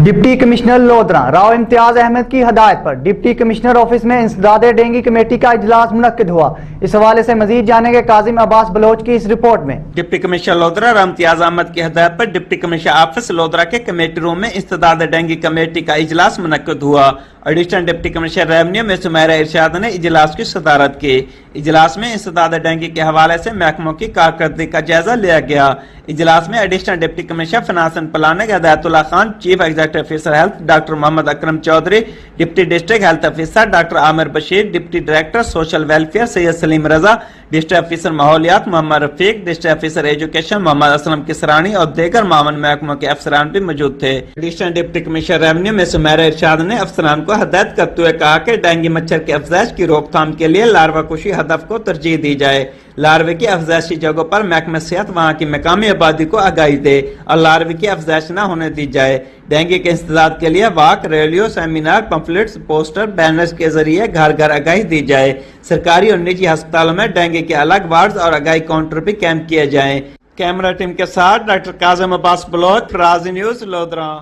Deputy commissioner Lodhran Rao امتیاز احمد کی ہدایت پر deputy commissioner office میں انسداد ڈینگی کمیٹی کا اجلاس منعقد ہوا۔ اس حوالے سے مزید جانیں گے کاظم عباس بلوچ کی اس رپورٹ میں۔ ڈپٹی کمشنر لودھرا راؤ امتیاز احمد کی ہدایت پر ڈپٹی کمشنر آفس لودھرا کے کمیٹی روم میں انسداد ڈینگی کمیٹی کا اجلاس منعقد ہوا۔ ایڈیشنل ڈپٹی کمشنر ریونیو میں سمیرہ ارشاد نے اجلاس کی صدارت کی۔ اجلاس میں انسداد ڈینگی کے حوالے سے محکموں کی کارکردگی کا جائزہ لیا گیا۔ اجلاس میں additional deputy commissioner finance and planning Hidayat Ullah Khan, chief executive officer health doctor Muhammad Akram Chaudhry, deputy district health officer doctor Amir Bashir, deputy director social welfare Syed Salim Raza, district officer ماحولیات Muhammad Rafiq, district officer education Muhammad Aslam Kasrani اور دیگر معاون محکموں کے افسران بھی موجود تھے۔ ایڈیشنل ڈپٹی کمشنر ریونیو میں سمیرہ ارشاد نے افسران کو ہدایت کرتے ہوئے کہا کہ ڈینگی مچھر کے افزائش کی روک تھام کے لیے لاروا کشی ہدف کو ترجیح دی جائے۔ لاروے کی افزائشی جگہوں پر محکمہ صحت وہاں کی مقامی آبادی کو آگاہی دے اور لاروے کی افزائش نہ ہونے دی جائے۔ ڈینگی کے انسداد کے لیے واک، ریلیوں، سیمینار، پمفلٹس، پوسٹر، بینرز کے ذریعے گھر گھر آگاہی دی جائے۔ سرکاری اور نجی ہسپتالوں میں ڈینگی کے الگ وارڈز اور آگاہی کاؤنٹر بھی قائم کیے جائیں۔ کیمرہ ٹیم کے ساتھ ڈاکٹر کاظم عباس بلوچ، رازی نیوز، لودھرا۔